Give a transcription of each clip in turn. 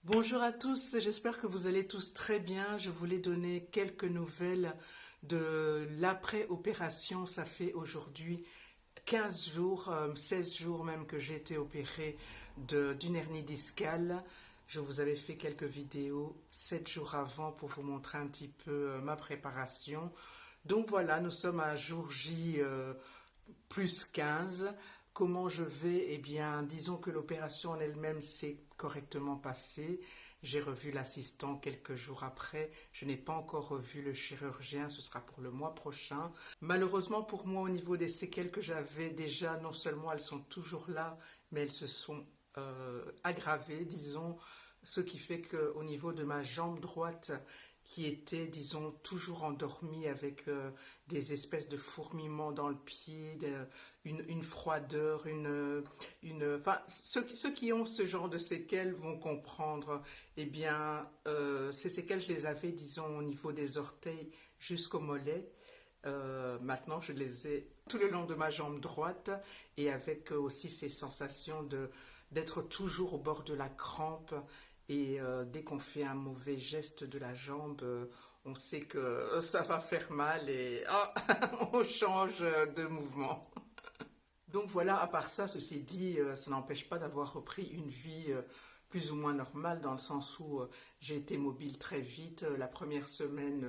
Bonjour à tous, j'espère que vous allez tous très bien. Je voulais donner quelques nouvelles de l'après-opération. Ça fait aujourd'hui 15 jours, 16 jours même que j'ai été opérée d'une hernie discale. Je vous avais fait quelques vidéos 7 jours avant pour vous montrer un petit peu ma préparation. Donc voilà, nous sommes à jour J plus 15. Comment je vais? Eh bien, disons que l'opération en elle-même s'est correctement passée. J'ai revu l'assistant quelques jours après. Je n'ai pas encore revu le chirurgien, ce sera pour le mois prochain. Malheureusement pour moi, au niveau des séquelles que j'avais déjà, non seulement elles sont toujours là, mais elles se sont aggravées, disons, ce qui fait qu'au niveau de ma jambe droite, qui était, disons, toujours endormie avec des espèces de fourmillements dans le pied, une froideur, enfin, ceux qui ont ce genre de séquelles vont comprendre. Eh bien, ces séquelles, je les avais, disons, au niveau des orteils jusqu'au mollet. Maintenant, je les ai tout le long de ma jambe droite et avec aussi ces sensations d'être toujours au bord de la crampe. Et dès qu'on fait un mauvais geste de la jambe, on sait que ça va faire mal et on change de mouvement. Donc voilà, à part ça, ceci dit, ça n'empêche pas d'avoir repris une vie plus ou moins normale dans le sens où j'ai été mobile très vite. La première semaine,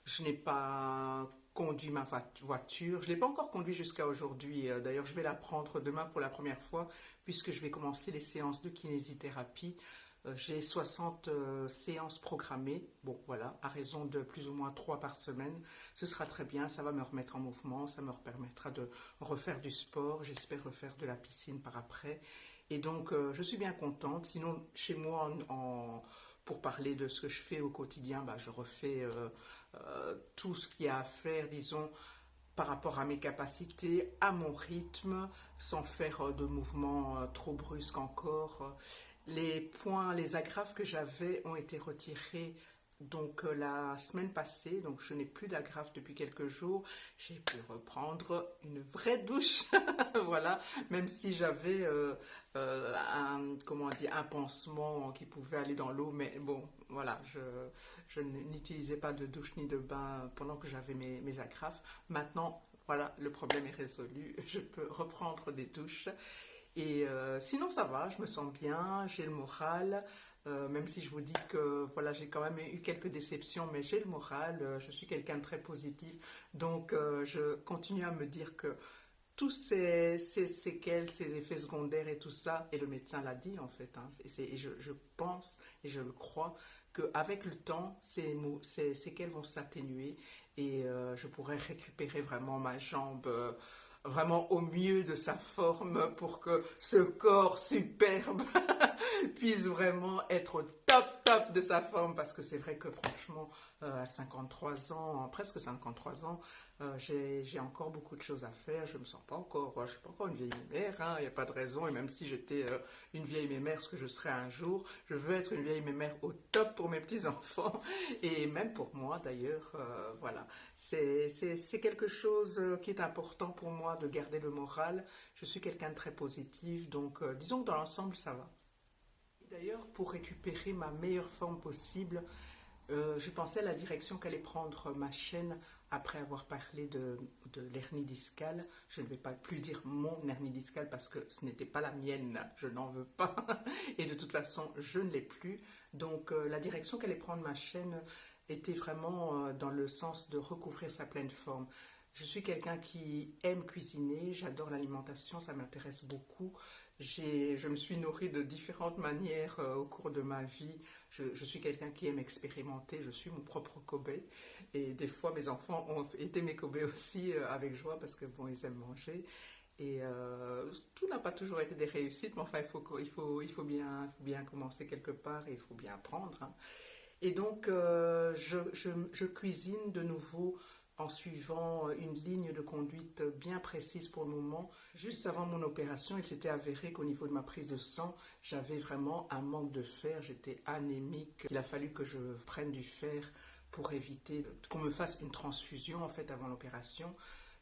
je n'ai pas conduit ma voiture. Je ne l'ai pas encore conduit jusqu'à aujourd'hui. D'ailleurs, je vais la prendre demain pour la première fois puisque je vais commencer les séances de kinésithérapie. J'ai 60 séances programmées, bon voilà, à raison de plus ou moins 3 par semaine. Ce sera très bien, ça va me remettre en mouvement, ça me permettra de refaire du sport, j'espère refaire de la piscine par après. Et donc je suis bien contente. Sinon, chez moi, pour parler de ce que je fais au quotidien, bah, je refais tout ce qu'il y a à faire, disons, par rapport à mes capacités, à mon rythme, sans faire de mouvements trop brusques encore. Les points, les agrafes que j'avais ont été retirés donc la semaine passée, donc je n'ai plus d'agrafes depuis quelques jours. J'ai pu reprendre une vraie douche, voilà, même si j'avais comment dire, un pansement qui pouvait aller dans l'eau, mais bon, voilà, je n'utilisais pas de douche ni de bain pendant que j'avais mes agrafes. Maintenant, voilà, le problème est résolu, je peux reprendre des douches. Et sinon, ça va, je me sens bien, j'ai le moral, même si je vous dis que voilà, j'ai quand même eu quelques déceptions, mais j'ai le moral, je suis quelqu'un de très positif. Donc, je continue à me dire que tous ces séquelles, ces effets secondaires et tout ça, et le médecin l'a dit en fait, hein, et je pense et je le crois, qu'avec le temps, ces séquelles vont s'atténuer et je pourrai récupérer vraiment ma jambe vraiment au mieux de sa forme pour que ce corps superbe puisse vraiment être au top de sa forme parce que c'est vrai que franchement à 53 ans, presque 53 ans, j'ai encore beaucoup de choses à faire. Je me sens pas encore, je suis pas encore une vieille mémère, hein, il n'y a pas de raison. Et même si j'étais une vieille mémère, ce que je serai un jour, je veux être une vieille mémère au top pour mes petits enfants et même pour moi d'ailleurs. Voilà, c'est quelque chose qui est important pour moi de garder le moral. Je suis quelqu'un de très positif, donc disons que dans l'ensemble ça va. D'ailleurs, pour récupérer ma meilleure forme possible, je pensais à la direction qu'allait prendre ma chaîne après avoir parlé de l'hernie discale. Je ne vais pas plus dire mon hernie discale parce que ce n'était pas la mienne, je n'en veux pas. Et de toute façon, je ne l'ai plus. Donc la direction qu'allait prendre ma chaîne était vraiment dans le sens de recouvrir sa pleine forme. Je suis quelqu'un qui aime cuisiner, j'adore l'alimentation, ça m'intéresse beaucoup. Je me suis nourrie de différentes manières au cours de ma vie. Je suis quelqu'un qui aime expérimenter, je suis mon propre cobaye. Et des fois, mes enfants ont été mes cobayes aussi avec joie parce que bon, ils aiment manger. Et tout n'a pas toujours été des réussites, mais enfin, il faut bien commencer quelque part et il faut bien apprendre, hein. Et donc, je cuisine de nouveau en suivant une ligne de conduite bien précise pour le moment. Juste avant mon opération, il s'était avéré qu'au niveau de ma prise de sang, j'avais vraiment un manque de fer, j'étais anémique. Il a fallu que je prenne du fer pour éviter qu'on me fasse une transfusion en fait avant l'opération.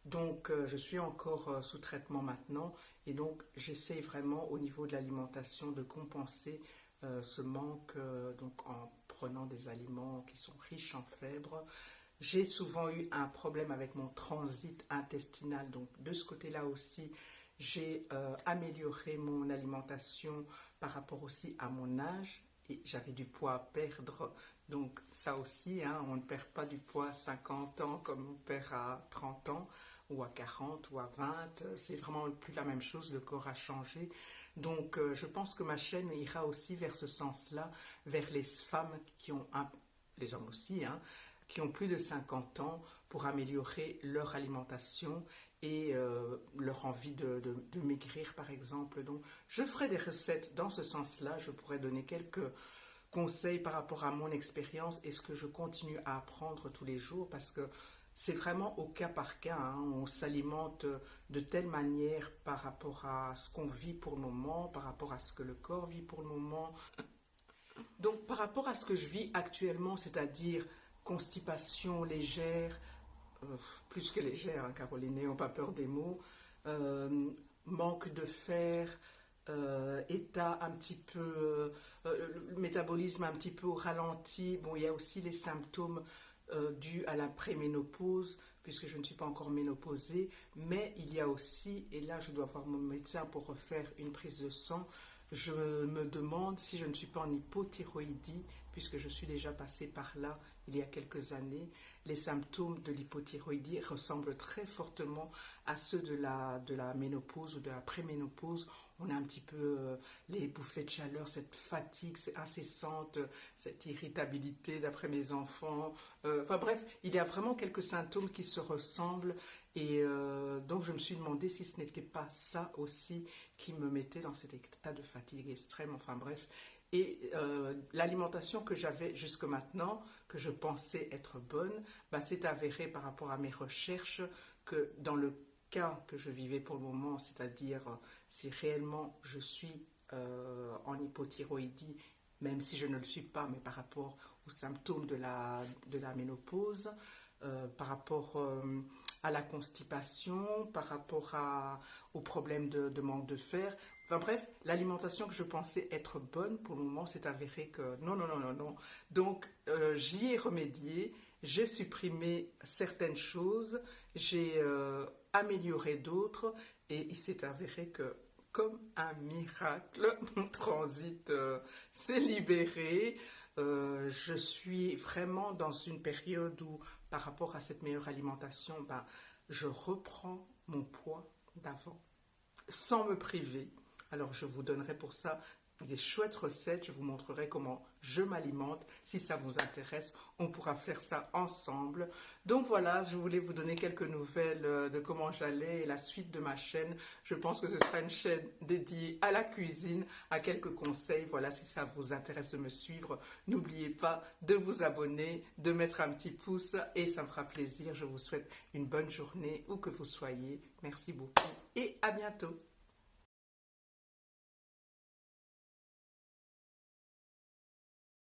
Donc, je suis encore sous traitement maintenant et donc j'essaie vraiment au niveau de l'alimentation de compenser ce manque, donc en prenant des aliments qui sont riches en fibres. J'ai souvent eu un problème avec mon transit intestinal, donc de ce côté-là aussi, j'ai amélioré mon alimentation par rapport aussi à mon âge et j'avais du poids à perdre. Donc ça aussi, hein, on ne perd pas du poids à 50 ans comme on perd à 30 ans ou à 40 ou à 20. C'est vraiment plus la même chose, le corps a changé. Donc je pense que ma chaîne ira aussi vers ce sens-là, vers les femmes qui ont, les hommes aussi, hein, qui ont plus de 50 ans pour améliorer leur alimentation et leur envie de maigrir par exemple. Donc je ferai des recettes dans ce sens-là, je pourrais donner quelques conseils par rapport à mon expérience et ce que je continue à apprendre tous les jours parce que c'est vraiment au cas par cas, hein. On s'alimente de telle manière par rapport à ce qu'on vit pour le moment, par rapport à ce que le corps vit pour le moment. Donc par rapport à ce que je vis actuellement, c'est-à-dire constipation légère, plus que légère, hein, Caroline, n'ayons pas peur des mots, euh, manque de fer, état un petit peu, le métabolisme un petit peu au ralenti. Bon, il y a aussi les symptômes dus à la préménopause, puisque je ne suis pas encore ménopausée, mais il y a aussi, et là je dois voir mon médecin pour refaire une prise de sang, je me demande si je ne suis pas en hypothyroïdie, puisque je suis déjà passée par là il y a quelques années. Les symptômes de l'hypothyroïdie ressemblent très fortement à ceux de la ménopause ou de la préménopause. On a un petit peu les bouffées de chaleur, cette fatigue incessante, cette irritabilité d'après mes enfants. Enfin bref, il y a vraiment quelques symptômes qui se ressemblent et donc je me suis demandé si ce n'était pas ça aussi qui me mettait dans cet état de fatigue extrême. Enfin bref, et l'alimentation que j'avais jusque maintenant, que je pensais être bonne, bah, s'est avéré par rapport à mes recherches que dans le cas que je vivais pour le moment, c'est-à-dire si réellement je suis en hypothyroïdie, même si je ne le suis pas, mais par rapport aux symptômes de la ménopause, par rapport à la constipation, par rapport aux problèmes de manque de fer. Enfin bref, l'alimentation que je pensais être bonne, pour le moment, s'est avéré que non, non, non, non, non. Donc, j'y ai remédié, j'ai supprimé certaines choses, j'ai amélioré d'autres, et il s'est avéré que, comme un miracle, mon transit s'est libéré. Je suis vraiment dans une période où, par rapport à cette meilleure alimentation, ben, je reprends mon poids d'avant, sans me priver. Alors, je vous donnerai pour ça des chouettes recettes. Je vous montrerai comment je m'alimente. Si ça vous intéresse, on pourra faire ça ensemble. Donc voilà, je voulais vous donner quelques nouvelles de comment j'allais et la suite de ma chaîne. Je pense que ce sera une chaîne dédiée à la cuisine, à quelques conseils. Voilà, si ça vous intéresse de me suivre, n'oubliez pas de vous abonner, de mettre un petit pouce et ça me fera plaisir. Je vous souhaite une bonne journée où que vous soyez. Merci beaucoup et à bientôt.